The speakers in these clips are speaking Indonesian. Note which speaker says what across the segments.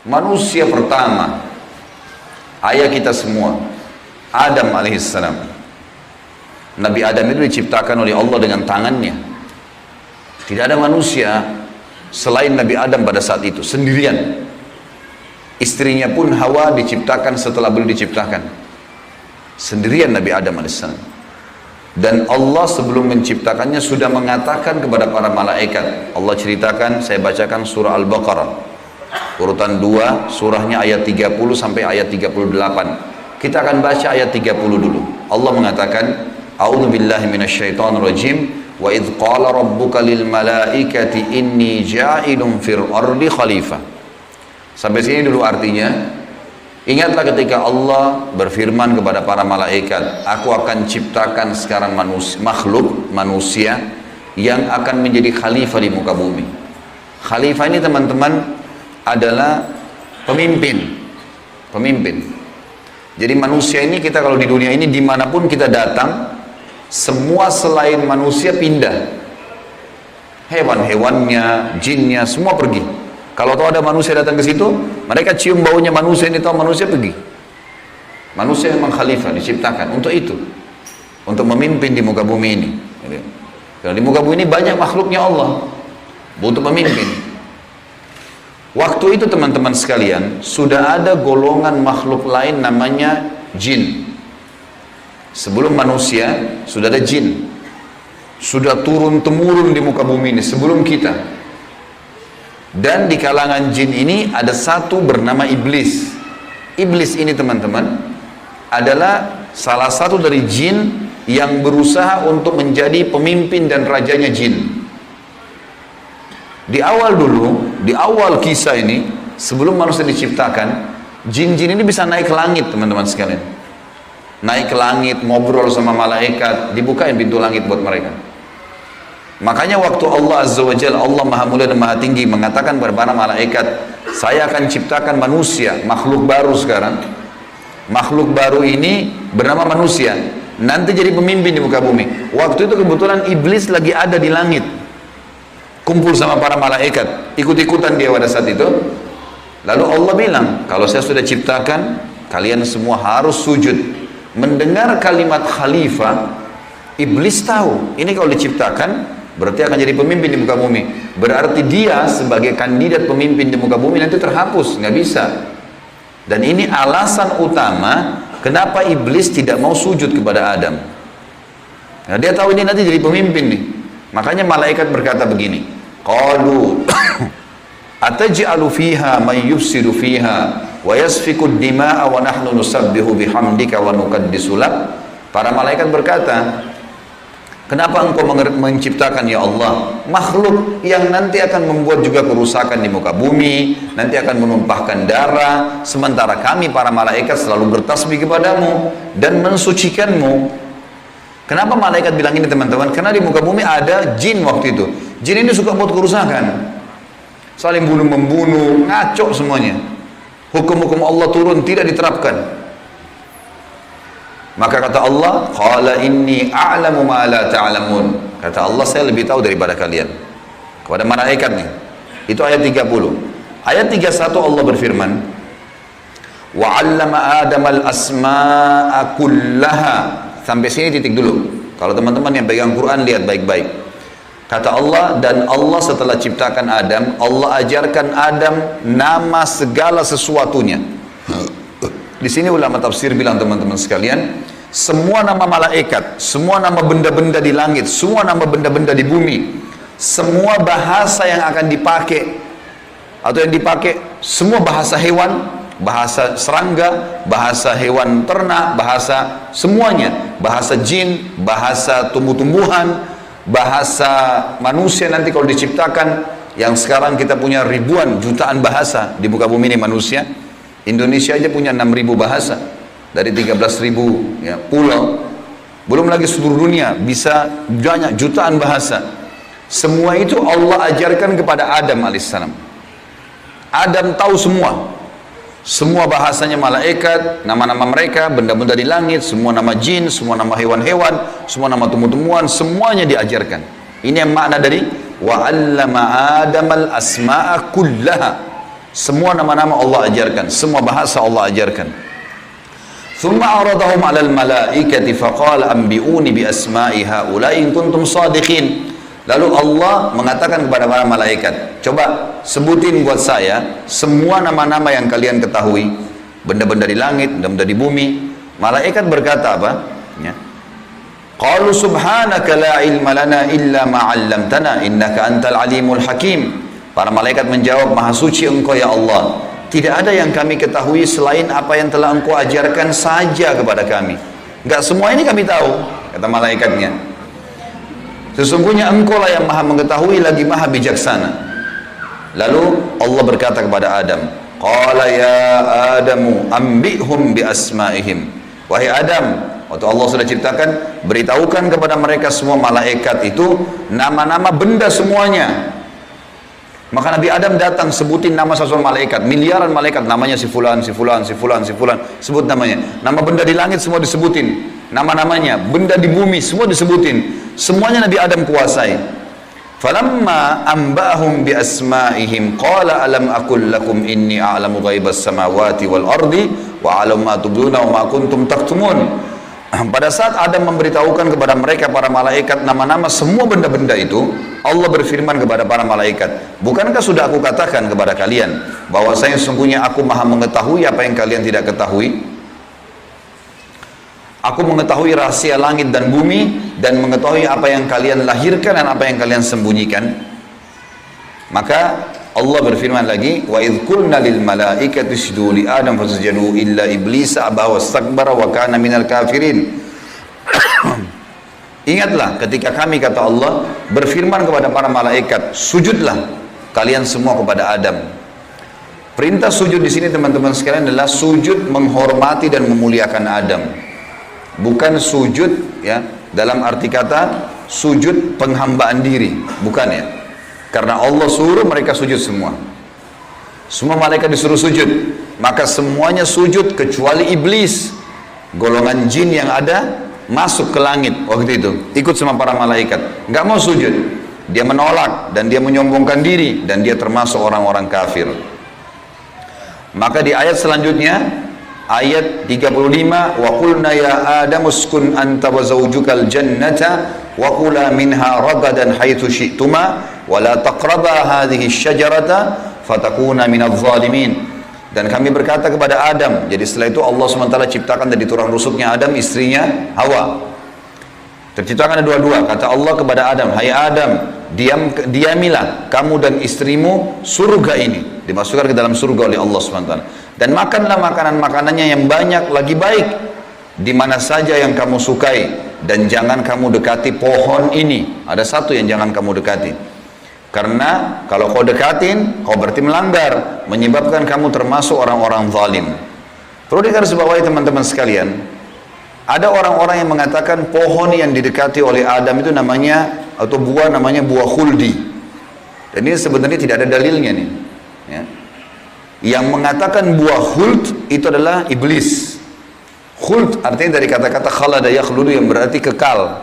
Speaker 1: Manusia pertama, ayah kita semua, Adam alaihissalam. Nabi Adam itu diciptakan oleh Allah dengan tangannya. Tidak ada manusia selain Nabi Adam pada saat itu, sendirian. Istrinya pun Hawa diciptakan setelah beliau diciptakan. Sendirian Nabi Adam alaihissalam. Dan Allah sebelum menciptakannya sudah mengatakan kepada para malaikat. Allah ceritakan, saya bacakan surah Al-Baqarah. Urutan 2, surahnya ayat 30 sampai ayat 38. Kita akan baca ayat 30 dulu. Allah mengatakan, A'udzubillahi minasyaitonirrajim. Wa idh qala rabbuka lil malaikati inni ja'ilun fil ardi khalifah. Sampai sini dulu artinya. Ingatlah ketika Allah berfirman kepada para malaikat, aku akan ciptakan sekarang manusia yang akan menjadi khalifah di muka bumi. Khalifah ini teman-teman adalah pemimpin. Jadi manusia ini, kita kalau di dunia ini dimanapun kita datang, semua selain manusia pindah. Hewan-hewannya, jinnya, semua pergi. Kalau tahu ada manusia datang ke situ, mereka cium baunya manusia ini, tahu manusia pergi. Manusia memang khalifah, diciptakan untuk itu, untuk memimpin di muka bumi ini. Karena di muka bumi ini banyak makhluknya Allah, butuh pemimpin. Waktu itu teman-teman sekalian, sudah ada golongan makhluk lain namanya jin. Sebelum manusia, sudah ada jin. Sudah turun-temurun di muka bumi ini, sebelum kita. Dan di kalangan jin ini ada satu bernama iblis. Iblis ini teman-teman adalah salah satu dari jin yang berusaha untuk menjadi pemimpin dan rajanya jin. Di awal dulu, di awal kisah ini, sebelum manusia diciptakan, jin-jin ini bisa naik ke langit teman-teman sekalian. Naik ke langit, ngobrol sama malaikat, dibukain pintu langit buat mereka. Makanya waktu Allah Azza wa Jalla, Allah Maha Mulia dan Maha Tinggi, mengatakan kepada para malaikat, saya akan ciptakan manusia, makhluk baru sekarang. Makhluk baru ini bernama manusia, nanti jadi pemimpin di muka bumi. Waktu itu kebetulan iblis lagi ada di langit, kumpul sama para malaikat, ikut-ikutan dia pada saat itu. Lalu Allah bilang, kalau saya sudah ciptakan, kalian semua harus sujud. Mendengar kalimat khalifah, iblis tahu, ini kalau diciptakan, berarti akan jadi pemimpin di muka bumi. Berarti dia sebagai kandidat pemimpin di muka bumi nanti terhapus, nggak bisa. Dan ini alasan utama kenapa iblis tidak mau sujud kepada Adam. Nah, dia tahu ini nanti jadi pemimpin nih. Makanya malaikat berkata begini, qalu ataj'alu fiha man yufsidu fiha wa yasfiku ad-dima'a wa nahnu nusabbihu bihamdika wa nuqaddisu lak. Para malaikat berkata, kenapa engkau menciptakan ya Allah makhluk yang nanti akan membuat juga kerusakan di muka bumi, nanti akan menumpahkan darah, sementara kami para malaikat selalu bertasbih kepadamu dan mensucikanmu. Kenapa malaikat bilang ini teman-teman? Karena di muka bumi ada jin waktu itu. Jin ini suka buat kerusakan, saling bunuh-membunuh, ngaco semuanya. Hukum-hukum Allah turun, tidak diterapkan. Maka kata Allah, qala inni a'lamu ma la ta'lamun. Kata Allah, saya lebih tahu daripada kalian. Kepada malaikat nih. Itu ayat 30. Ayat 31 Allah berfirman, wa 'allama Adamal asma'a kullaha. Sampai sini titik dulu. Kalau teman-teman yang pegang Quran lihat baik-baik. Kata Allah, dan Allah setelah ciptakan Adam, Allah ajarkan Adam nama segala sesuatunya. Di sini ulama tafsir bilang teman-teman sekalian, semua nama malaikat, semua nama benda-benda di langit, semua nama benda-benda di bumi, semua bahasa yang akan dipakai atau yang dipakai, semua bahasa hewan, bahasa serangga, bahasa hewan ternak, bahasa semuanya, bahasa jin, bahasa tumbuh-tumbuhan, bahasa manusia nanti kalau diciptakan, yang sekarang kita punya ribuan, jutaan bahasa di muka bumi ini manusia. Indonesia aja punya 6.000 bahasa dari 13.000 ya, pulau. Belum lagi seluruh dunia bisa banyak jutaan bahasa. Semua itu Allah ajarkan kepada Adam alaihissalam. Adam tahu semua. Semua bahasanya malaikat, nama-nama mereka, benda-benda di langit, semua nama jin, semua nama hewan-hewan, semua nama tumbuh-tumbuhan, semuanya diajarkan. Ini yang makna dari wa 'allama Adamal asma'a kullaha. Semua nama-nama Allah ajarkan, semua bahasa Allah ajarkan. Thumma aradahum 'alal malaikati faqala anbi'uni bi asma'i haula'i in kuntum shadiqin. Lalu Allah mengatakan kepada para malaikat, coba sebutin buat saya semua nama-nama yang kalian ketahui, benda-benda di langit, benda-benda di bumi. Malaikat berkata apa? Ya. Qalu subhanaka la ilma lana illa ma 'allamtana innaka antal alimul hakim. Para malaikat menjawab, maha suci engkau ya Allah, tidak ada yang kami ketahui selain apa yang telah engkau ajarkan saja kepada kami. Enggak semua ini kami tahu, kata malaikatnya. Sesungguhnya engkau lah yang maha mengetahui lagi maha bijaksana. Lalu Allah berkata kepada Adam, qala ya Adamu ambihum bi asma'ihim. Wahai Adam, waktu Allah sudah ciptakan, beritahukan kepada mereka semua malaikat itu nama-nama benda semuanya. Maka Nabi Adam datang sebutin nama satu malaikat, miliaran malaikat, namanya si fulan, si fulan, si fulan, si fulan, sebut namanya. Nama benda di langit semua disebutin, nama-namanya, benda di bumi semua disebutin. Semuanya Nabi Adam kuasai. Falamma amba'ahum bi asma'ihim qala alam aqul lakum inni a'lamu ghaibas samawati wal ardi wa a'lamu ma tubduna wa ma kuntum taktumun. Pada saat Adam memberitahukan kepada mereka para malaikat nama-nama semua benda-benda itu, Allah berfirman kepada para malaikat, bukankah sudah aku katakan kepada kalian bahwasanya sesungguhnya aku maha mengetahui apa yang kalian tidak ketahui? Aku mengetahui rahasia langit dan bumi dan mengetahui apa yang kalian lahirkan dan apa yang kalian sembunyikan. Maka Allah berfirman lagi, wa idh qulna lil malaikati isjudu li adam fasajadu illa iblisa aba wastakbara wa kana minal kafirin. Ingatlah ketika kami, kata Allah, berfirman kepada para malaikat, sujudlah kalian semua kepada Adam. Perintah sujud di sini teman-teman sekalian adalah sujud menghormati dan memuliakan Adam. Bukan sujud ya dalam arti kata sujud penghambaan diri, bukan ya. Karena Allah suruh mereka sujud semua. Semua malaikat disuruh sujud, maka semuanya sujud kecuali iblis, golongan jin yang ada masuk ke langit waktu itu, ikut sama para malaikat, nggak mau sujud. Dia menolak dan dia menyombongkan diri dan dia termasuk orang-orang kafir. Maka di ayat selanjutnya, ayat 35, wa qulna ya Adam uskun anta wa zawjukal jannata wa kula minha ragadan haitsu syi'tuma wa la taqraba hadhihi syajarata fatakuna minadh dhalimin. Dan kami berkata kepada Adam, jadi setelah itu Allah SWT ciptakan dari tulang rusuknya Adam istrinya Hawa. Terciptakan ada dua-dua. Kata Allah kepada Adam, hai Adam, diamilah kamu dan istrimu surga ini, dimasukkan ke dalam surga oleh Allah SWT. Dan makanlah makanan-makanannya yang banyak lagi baik di mana saja yang kamu sukai, dan jangan kamu dekati pohon ini. Ada satu yang jangan kamu dekati, karena kalau kau dekatin, kau berarti melanggar, menyebabkan kamu termasuk orang-orang zalim. Perlu digarisbawahi teman-teman sekalian, ada orang-orang yang mengatakan pohon yang didekati oleh Adam itu namanya, atau buah namanya buah khuldi. Dan ini sebenarnya tidak ada dalilnya nih ya. Yang mengatakan buah khuld itu adalah iblis. Khuld artinya dari kata-kata khalada yakhludu yang berarti kekal.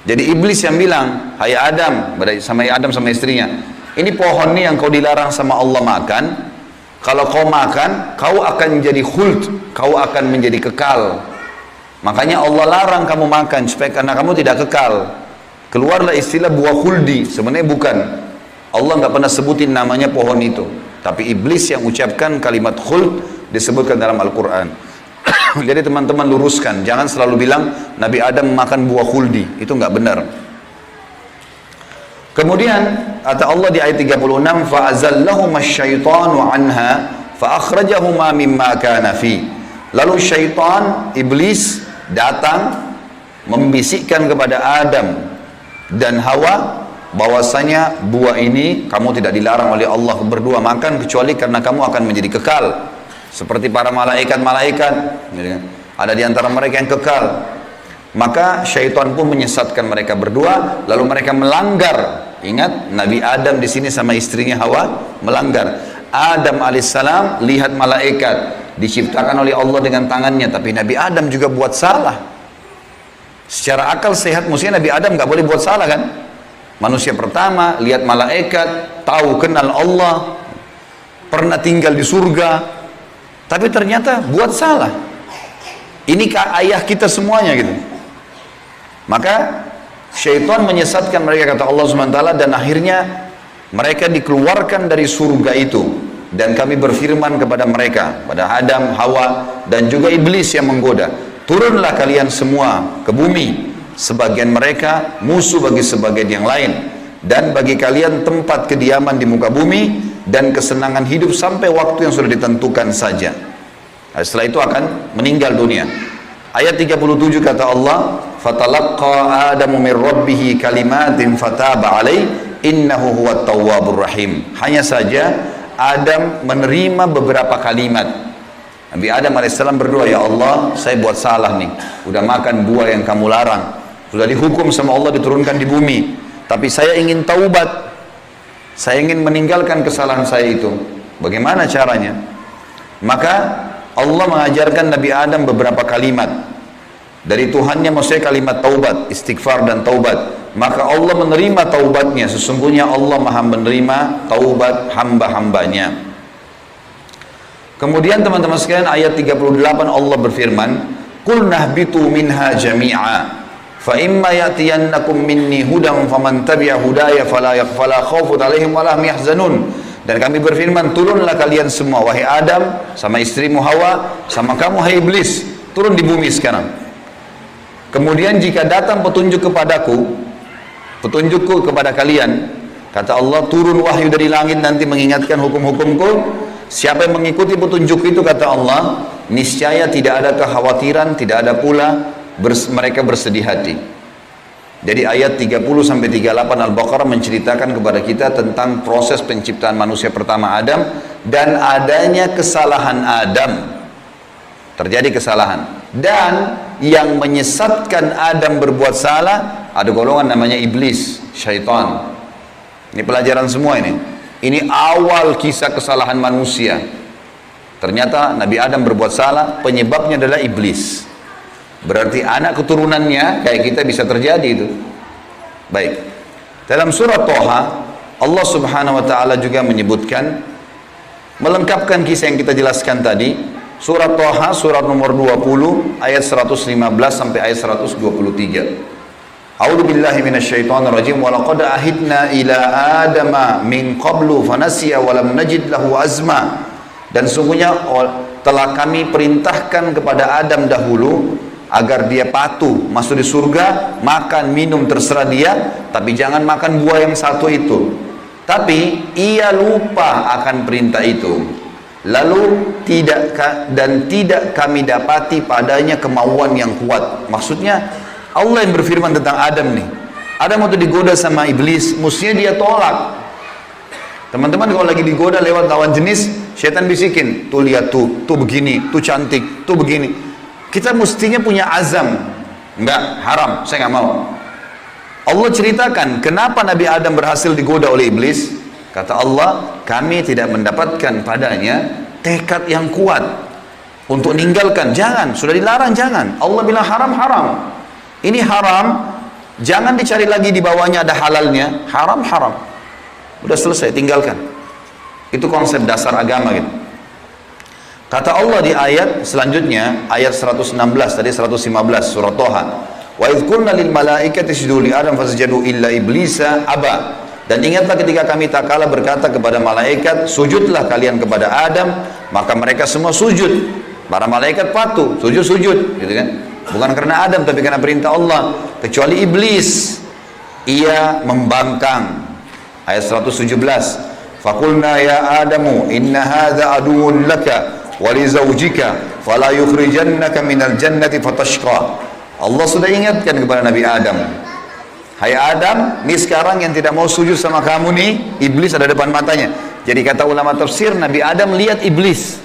Speaker 1: Jadi iblis yang bilang, hai Adam, sama Adam sama istrinya, ini pohon nih yang kau dilarang sama Allah makan, kalau kau makan, kau akan menjadi khuld, kau akan menjadi kekal. Makanya Allah larang kamu makan, supaya karena kamu tidak kekal. Keluarlah istilah buah khuldi, sebenarnya bukan. Allah nggak pernah sebutin namanya pohon itu. Tapi iblis yang ucapkan kalimat khuld disebutkan dalam Al-Quran. Jadi teman-teman luruskan, jangan selalu bilang Nabi Adam makan buah khuldi, itu nggak benar. Kemudian kata Allah di ayat 36, fa'azallahuma syaitanu anha fa'akhrajahuma mimma kana fi. Lalu syaitan, iblis datang membisikkan kepada Adam dan Hawa bahwasanya buah ini kamu tidak dilarang oleh Allah berdua makan kecuali karena kamu akan menjadi kekal seperti para malaikat-malaikat. Ada di antara mereka yang kekal. Maka syaitan pun menyesatkan mereka berdua, lalu mereka melanggar. Ingat, Nabi Adam di sini sama istrinya Hawa melanggar. Adam alaihissalam lihat malaikat diciptakan oleh Allah dengan tangannya, tapi Nabi Adam juga buat salah. Secara akal sehat mestinya Nabi Adam nggak boleh buat salah kan? Manusia pertama lihat malaikat, tahu kenal Allah, pernah tinggal di surga, tapi ternyata buat salah. Ini ayah kita semuanya gitu. Maka syaitan menyesatkan mereka, kata Allah SWT, dan akhirnya mereka dikeluarkan dari surga itu. Dan kami berfirman kepada mereka, pada Adam, Hawa, dan juga iblis yang menggoda, turunlah kalian semua ke bumi, sebagian mereka musuh bagi sebagian yang lain, dan bagi kalian tempat kediaman di muka bumi dan kesenangan hidup sampai waktu yang sudah ditentukan saja. Nah, setelah itu akan meninggal dunia. Ayat 37 kata Allah, fatalaqqa Adamu min rabbih kalimatin fataba alaih innahu huwat tawwabur rahim. Hanya saja Adam menerima beberapa kalimat. Nabi Adam alaihissalam berdoa, ya Allah, saya buat salah nih, udah makan buah yang kamu larang, sudah dihukum sama Allah diturunkan di bumi, tapi saya ingin taubat, saya ingin meninggalkan kesalahan saya itu. Bagaimana caranya? Maka Allah mengajarkan Nabi Adam beberapa kalimat dari Tuhannya, maksudnya kalimat taubat, istighfar dan taubat. Maka Allah menerima taubatnya. Sesungguhnya Allah maha menerima taubat hamba-hambanya. Kemudian teman-teman sekalian, ayat 38 Allah berfirman, qul nahbitu minha jami'a fa imma ya'tiyannakum minni hudan faman tabi'a hudaya fala khaufun 'alaihim wa la hum yahzanun. Dan kami berfirman, turunlah kalian semua, wahai Adam, sama istrimu Hawa, sama kamu, hai iblis, turun di bumi sekarang. Kemudian jika datang petunjuk kepadaku, petunjukku kepada kalian, kata Allah, turun wahyu dari langit nanti mengingatkan hukum-hukumku. Siapa yang mengikuti petunjuk itu, kata Allah, niscaya tidak ada kekhawatiran, tidak ada pula mereka bersedih hati. Jadi ayat 30-38 Al-Baqarah menceritakan kepada kita tentang proses penciptaan manusia pertama Adam dan adanya kesalahan Adam. Terjadi kesalahan. Dan yang menyesatkan Adam berbuat salah, ada golongan namanya iblis, syaitan. Ini pelajaran semua ini. Ini awal kisah kesalahan manusia. Ternyata Nabi Adam berbuat salah, penyebabnya adalah iblis. Berarti anak keturunannya kayak kita bisa terjadi itu. Baik. Dalam surat Toha, Allah Subhanahu wa taala juga menyebutkan, melengkapkan kisah yang kita jelaskan tadi. Surat Toha, surat nomor 20, ayat 115 sampai ayat 123. A'udzu billahi minasyaitonir rajim. Wa laqad ahidna ila adama min qablu fanasiya wa lam najid lahu azma. Dan sungguhnya telah kami perintahkan kepada Adam dahulu agar dia patuh masuk di surga, makan minum terserah dia, tapi jangan makan buah yang satu itu. Tapi ia lupa akan perintah itu, lalu tidak kami dapati padanya kemauan yang kuat. Maksudnya Allah yang berfirman tentang Adam nih. Adam waktu digoda sama iblis, mestinya dia tolak. Teman-teman kalau lagi digoda lewat lawan jenis, syaitan bisikin, tuh lihat tuh begini, tuh cantik, tuh begini. Kita mestinya punya azam, enggak, haram, saya nggak mau. Allah ceritakan kenapa Nabi Adam berhasil digoda oleh iblis. Kata Allah, kami tidak mendapatkan padanya tekad yang kuat untuk meninggalkan. Jangan, sudah dilarang, jangan. Allah bilang haram, haram. Ini haram, jangan dicari lagi di bawahnya ada halalnya. Haram, haram. Udah selesai, tinggalkan. Itu konsep dasar agama gitu. Kata Allah di ayat selanjutnya, ayat 116, tadi 115 surat Toha. Wa idh qulna lil malaikati isjudu li Adam fasajadu illa iblisa aba. Dan ingatlah ketika kami tak kala berkata kepada malaikat, sujudlah kalian kepada Adam, maka mereka semua sujud. Para malaikat patuh, sujud, gitu kan? Bukan karena Adam tapi karena perintah Allah, kecuali iblis. Ia membangkang. Ayat 117. Faqulna ya Adamu inna hadza aduwwun laka walizawjika fala yukhrijannaka minal jannati fatashqa. Allah sudah ingatkan kepada Nabi Adam, hai Adam, ini sekarang yang tidak mau sujud sama kamu nih, iblis ada depan matanya. Jadi kata ulama tafsir, Nabi Adam lihat iblis,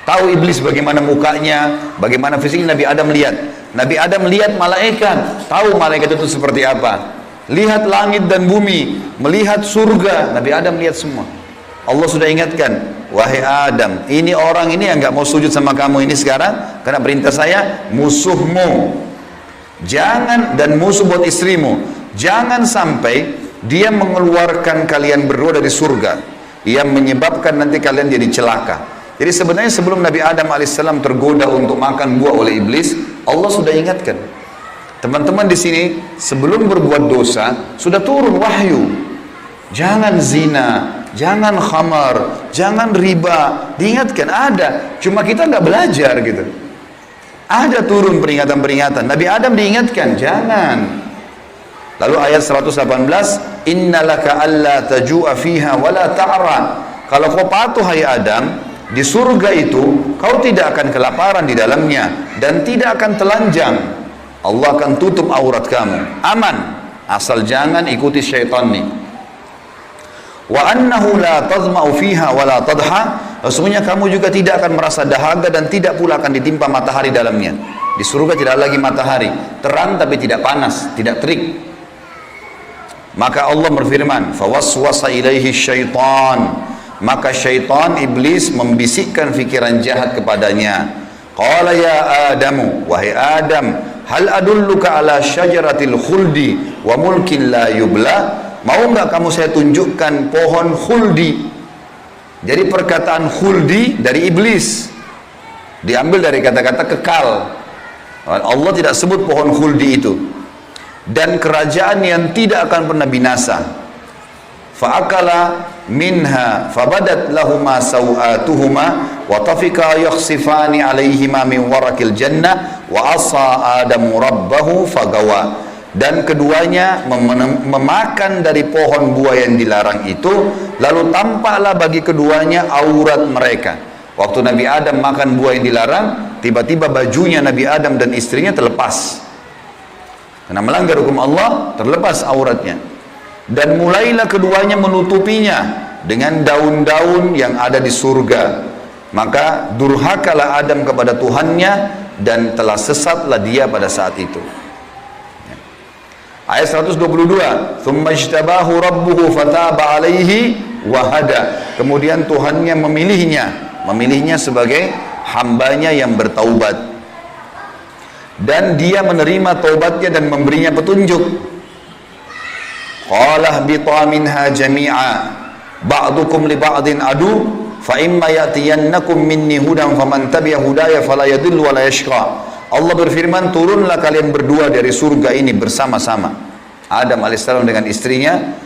Speaker 1: tahu iblis bagaimana mukanya, bagaimana fisiknya. Nabi Adam lihat. Nabi Adam lihat malaikat, tahu malaikat itu seperti apa. Lihat langit dan bumi, melihat surga, Nabi Adam lihat semua. Allah sudah ingatkan, wahai Adam, ini orang ini yang nggak mau sujud sama kamu ini sekarang karena perintah saya, musuhmu. Jangan, dan musuh buat istrimu. Jangan sampai dia mengeluarkan kalian berdua dari surga. yang menyebabkan nanti kalian jadi celaka. Jadi sebenarnya sebelum Nabi Adam alaihissalam tergoda untuk makan buah oleh iblis, Allah sudah ingatkan. Teman-teman di sini sebelum berbuat dosa sudah turun wahyu. Jangan zina, jangan khamar, jangan riba. Diingatkan ada, cuma kita nggak belajar gitu. Ada turun peringatan-peringatan. Nabi Adam diingatkan, jangan. Lalu ayat 118, innalaka alla taju'a fiha wala ta'ra. Kalau kau patuh hai Adam, di surga itu kau tidak akan kelaparan di dalamnya dan tidak akan telanjang. Allah akan tutup aurat kamu. Aman, asal jangan ikuti syaitan nih. Wa annahu la tazma'u fiha wa la tadha. Sesungguhnya kamu juga tidak akan merasa dahaga dan tidak pula akan ditimpa matahari dalamnya. Di surga tidak lagi matahari, terang tapi tidak panas, tidak terik. Maka Allah berfirman, fawaswasa ilaihi syaitan. Maka syaitan iblis membisikkan fikiran jahat kepadanya. Qala ya Adamu, wahai Adam, hal adulluka ala syajaratil khuldi wa mulkin la yubla. Mau nggak kamu saya tunjukkan pohon khuldi? Jadi perkataan khuldi dari iblis, diambil dari kata-kata kekal. Allah tidak sebut pohon khuldi itu. Dan kerajaan yang tidak akan pernah binasa. Fa'akala minha fabadat lahuma sawatuhuma wa tafika yakhsifani alaihima min warakil jannah wa asa adamu rabbahu fagawa. Dan keduanya memakan dari pohon buah yang dilarang itu, lalu tampaklah bagi keduanya aurat mereka. Waktu Nabi Adam makan buah yang dilarang, tiba-tiba bajunya Nabi Adam dan istrinya terlepas karena melanggar hukum Allah, terlepas auratnya. Dan mulailah keduanya menutupinya dengan daun-daun yang ada di surga. Maka durhakalah Adam kepada Tuhannya dan telah sesatlah dia pada saat itu. Ayat 122, "Tsumma ijtabahu rabbuhu fataba 'alaihi wa hada." Kemudian Tuhannya memilihnya sebagai hambanya yang bertaubat. Dan dia menerima taubatnya dan memberinya petunjuk. Qala ihbita minha jami'a ba'dukum li ba'din adu fa imma ya'tiyannakum minni hudan faman tabi'a hudaya fala yadhillu wa la yashqa. Allah berfirman, turunlah kalian berdua dari surga ini bersama-sama. Adam alaihissalam dengan istrinya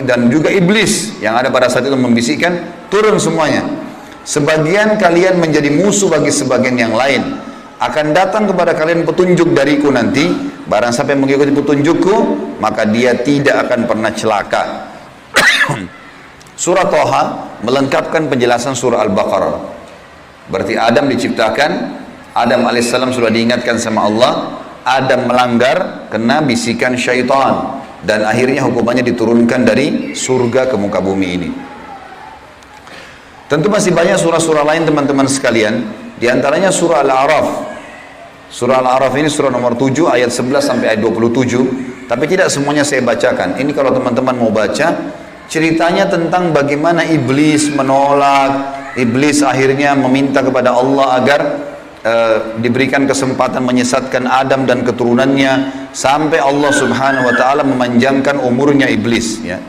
Speaker 1: dan juga iblis yang ada pada saat itu membisikkan, turun semuanya. Sebagian kalian menjadi musuh bagi sebagian yang lain. Akan datang kepada kalian petunjuk dariku nanti, barang siapa yang mengikuti petunjukku, maka dia tidak akan pernah celaka. Surah Thaha melengkapkan penjelasan surah Al-Baqarah. Berarti Adam diciptakan, Adam alaihissalam sudah diingatkan sama Allah, Adam melanggar kena bisikan syaitan, dan akhirnya hukumannya diturunkan dari surga ke muka bumi ini. Tentu masih banyak surah-surah lain teman-teman sekalian, di antaranya surah Al-A'raf. Surah Al-A'raf ini surah nomor 7 ayat 11 sampai ayat 27, tapi tidak semuanya saya bacakan. Ini kalau teman-teman mau baca, ceritanya tentang bagaimana iblis menolak, iblis akhirnya meminta kepada Allah agar diberikan kesempatan menyesatkan Adam dan keturunannya, sampai Allah Subhanahu wa taala memanjangkan umurnya iblis, ya.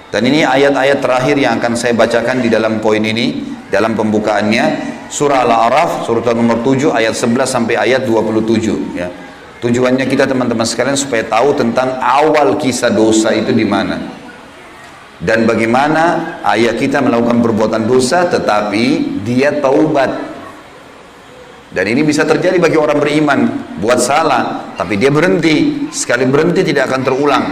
Speaker 1: Dan ini ayat-ayat terakhir yang akan saya bacakan di dalam poin ini, dalam pembukaannya. Surah Al-A'raf, surah nomor 7 ayat 11 sampai ayat 27, ya. Tujuannya kita teman-teman sekalian supaya tahu tentang awal kisah dosa itu di mana. Dan bagaimana ayah kita melakukan perbuatan dosa tetapi dia taubat. Dan ini bisa terjadi bagi orang beriman, buat salah tapi dia berhenti, sekali berhenti tidak akan terulang.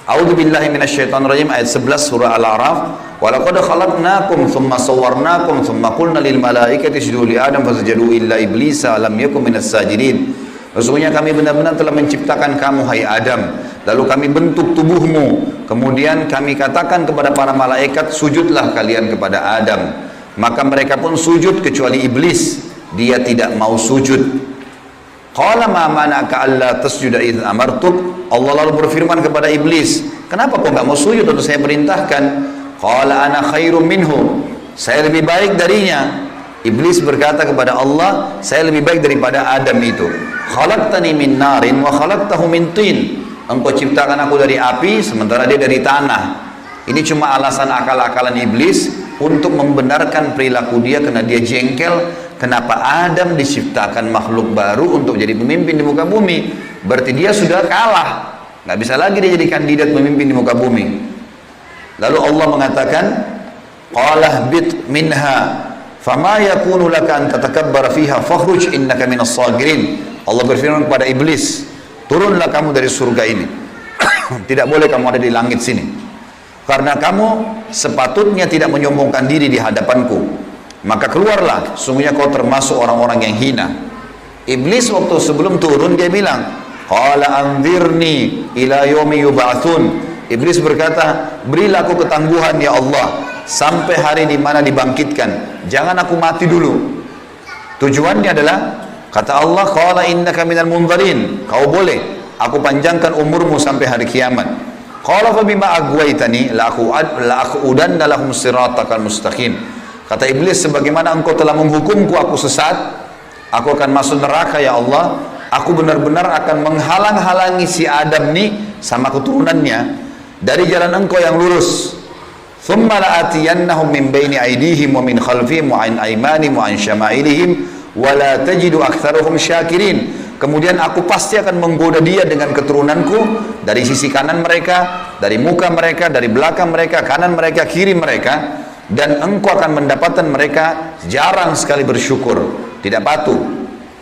Speaker 1: A'udzubillahi minasyaitonirrajim, ayat 11 surah Al-A'raf. Walaqad khalaqnakum tsumma sawwarnakum tsumma qulna lil malaikati isjudu li Adam fasajadu illa iblisa lam yakun minas sajidin. Sesungguhnya kami benar-benar telah menciptakan kamu hai Adam, lalu kami bentuk tubuhmu, kemudian kami katakan kepada para malaikat, sujudlah kalian kepada Adam. Maka mereka pun sujud kecuali iblis, dia tidak mau sujud. Qala ma mana'aka alla tasjuda idz amartuk. Allah lalu berfirman kepada iblis, kenapa kau enggak mau sujud waktu saya perintahkan? Qala ana khairum minhu, saya lebih baik darinya. Iblis berkata kepada Allah, saya lebih baik daripada Adam itu. Khalaqtani min narin wa khalaqtahu min tin. Engkau ciptakan aku dari api sementara dia dari tanah. Ini cuma alasan akal-akalan iblis untuk membenarkan perilaku dia karena dia jengkel. Kenapa Adam diciptakan makhluk baru untuk jadi pemimpin di muka bumi? Berarti dia sudah kalah. Nggak bisa lagi dia jadi kandidat pemimpin di muka bumi. Lalu Allah mengatakan, qala bit minha fama yakunu laka an tatakabbara fiha fakhruj innaka minas sagirin. Allah berfirman kepada iblis, turunlah kamu dari surga ini. Tidak boleh kamu ada di langit sini. Karena kamu sepatutnya tidak menyombongkan diri di hadapanku. Maka keluarlah, sungguhnya kau termasuk orang-orang yang hina. Iblis waktu sebelum turun dia bilang, qala anzirni ila yaumi yub'atsun. Iblis berkata, berilah aku ketangguhan ya Allah sampai hari di mana dibangkitkan. Jangan aku mati dulu. Tujuannya adalah, kata Allah, qala innaka minal munzarin. Kau boleh, aku panjangkan umurmu sampai hari kiamat. Qala fa bima aghwaytani la aqudanna lahum siratakal mustaqim. Kata iblis, sebagaimana engkau telah menghukumku aku sesat, aku akan masuk neraka ya Allah. Aku benar-benar akan menghalang-halangi si Adam nih sama keturunannya dari jalan engkau yang lurus. Thumma la'atiyannahum min baini aydihim wa min khalfihim wa an aymanihim wa an syama'ilihim wa la tajidu aktsaruhum syakirin. Kemudian aku pasti akan menggoda dia dengan keturunanku dari sisi kanan mereka, dari muka mereka, dari belakang mereka, kanan mereka, kiri mereka, dan engkau akan mendapatkan mereka jarang sekali bersyukur, tidak patuh.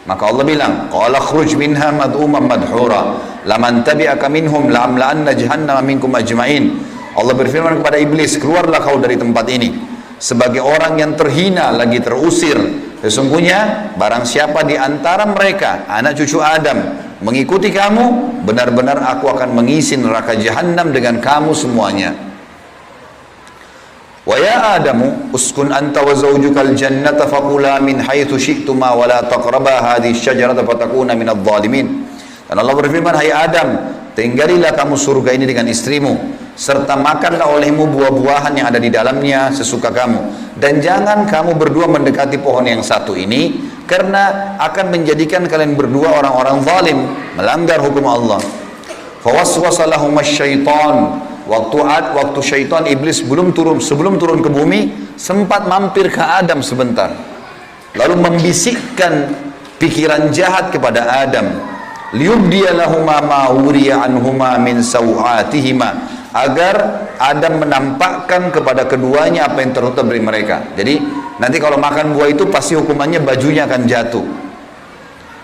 Speaker 1: Maka Allah bilang, qala khruj minha mad'uman madhura laman tabi'aka minhum la'amla'anna jahannama minkum ajma'in. Allah berfirman kepada iblis, keluarlah kau dari tempat ini sebagai orang yang terhina lagi terusir. Sesungguhnya barang siapa di antara mereka anak cucu Adam mengikuti kamu, benar-benar aku akan mengisi neraka jahanam dengan kamu semuanya. Wa ya Adamu uskun anta wa zawjukal jannata faqula min haitsu syi'tuma wa la taqraba hadhihi syajarata fatakuna minadh dhalimin. Dan Allah berfirman, hai Adam, tinggalilah kamu surga ini dengan istrimu, serta makanlah olehmu buah-buahan yang ada di dalamnya sesuka kamu, dan jangan kamu berdua mendekati pohon yang satu ini, karena akan menjadikan kalian berdua orang-orang zalim, melanggar hukum Allah. Fawaswasa lahum syaitan. Waktu syaitan iblis sebelum turun ke bumi, sempat mampir ke Adam sebentar, lalu membisikkan pikiran jahat kepada Adam, liyubdiya lahuma ma wuriya anhuma min sawatihima, agar Adam menampakkan kepada keduanya apa yang tertutup dari mereka. Jadi nanti kalau makan buah itu pasti hukumannya bajunya akan jatuh.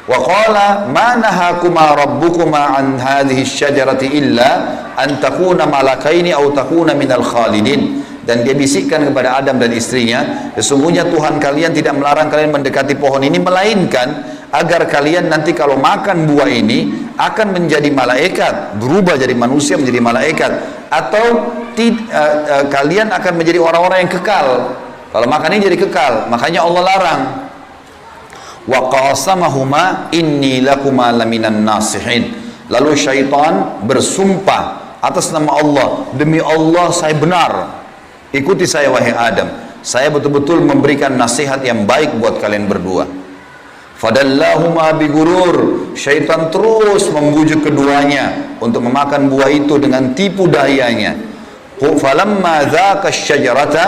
Speaker 1: Wa qala ma nahakuma rabbukuma an hadhihi syajarati illa an takuna malakaini aw takuna minal khalidin. Dan dia bisikkan kepada Adam dan istrinya, sesungguhnya Tuhan kalian tidak melarang kalian mendekati pohon ini, melainkan agar kalian nanti kalau makan buah ini akan menjadi malaikat, berubah jadi manusia menjadi malaikat, atau kalian akan menjadi orang-orang yang kekal. Kalau makan ini jadi kekal, makanya Allah larang. Wa qasamahuma inni lakuma laminan nasihin. Lalu syaitan bersumpah atas nama Allah, demi Allah saya benar, ikuti saya wahai Adam, saya betul-betul memberikan nasihat yang baik buat kalian berdua. Fadallahuma bigurur. Syaitan terus membujuk keduanya untuk memakan buah itu dengan tipu dayanya. Falamma dzaka asy-syajarata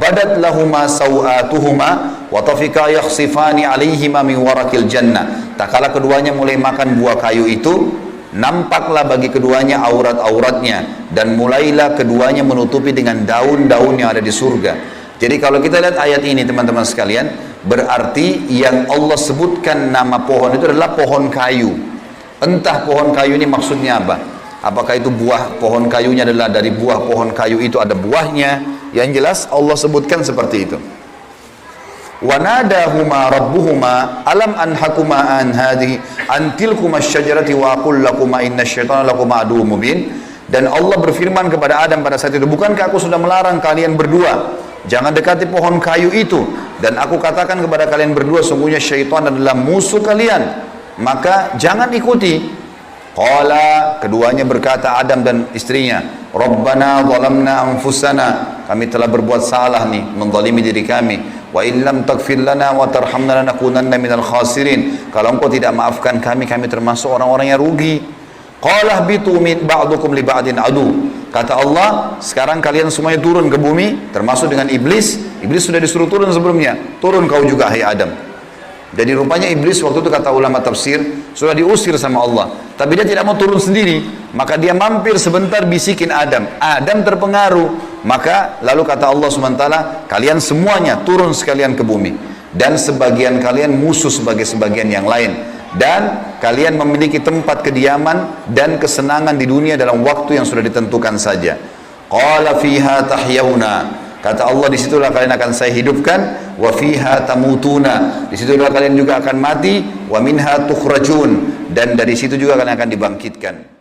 Speaker 1: badat lahuma sawatuhuma wa tafika yakhsifani 'alaihima min warakil jannah. Tak kala keduanya mulai makan buah kayu itu, nampaklah bagi keduanya aurat-auratnya, dan mulailah keduanya menutupi dengan daun-daun yang ada di surga. Jadi kalau kita lihat ayat ini teman-teman sekalian, berarti yang Allah sebutkan nama pohon itu adalah pohon kayu. Entah pohon kayu ini maksudnya apa? Apakah itu buah pohon kayunya adalah dari buah pohon kayu itu ada buahnya? Yang jelas Allah sebutkan seperti itu. Wa nadahuma rabbuhuma alam anhakuma an hadhihi an tilkuma asy-syajarati wa aqul lakuma innasyaitan lakuma aduwwum mubin. Dan Allah berfirman kepada Adam pada saat itu, bukankah aku sudah melarang kalian berdua jangan dekati pohon kayu itu, dan aku katakan kepada kalian berdua sungguhnya syaitan adalah musuh kalian, maka jangan ikuti. Qala, keduanya berkata Adam dan istrinya, Rabbana zalamna anfusana, kami telah berbuat salah nih, menzalimi diri kami. Wa illam taghfir lana wa tarhamna lanakunanna minal khasirin. Kalau engkau tidak maafkan kami, kami termasuk orang-orang yang rugi. Qala bitu min ba'dukum li ba'din adu. Kata Allah, sekarang kalian semuanya turun ke bumi, termasuk dengan iblis. Iblis sudah disuruh turun sebelumnya. Turun kau juga, hai Adam. Jadi rupanya iblis waktu itu kata ulama tafsir, sudah diusir sama Allah. Tapi dia tidak mau turun sendiri. Maka dia mampir sebentar bisikin Adam. Adam terpengaruh. Maka lalu kata Allah SWT, kalian semuanya turun sekalian ke bumi. Dan sebagian kalian musuh sebagai sebagian yang lain. Dan kalian memiliki tempat kediaman dan kesenangan di dunia dalam waktu yang sudah ditentukan saja. Qala fiha tahyawna. Kata Allah, disitulah kalian akan saya hidupkan. Wa fiha tamutuna. Disitulah kalian juga akan mati. Wa minha tukhrajun. Dan dari situ juga kalian akan dibangkitkan.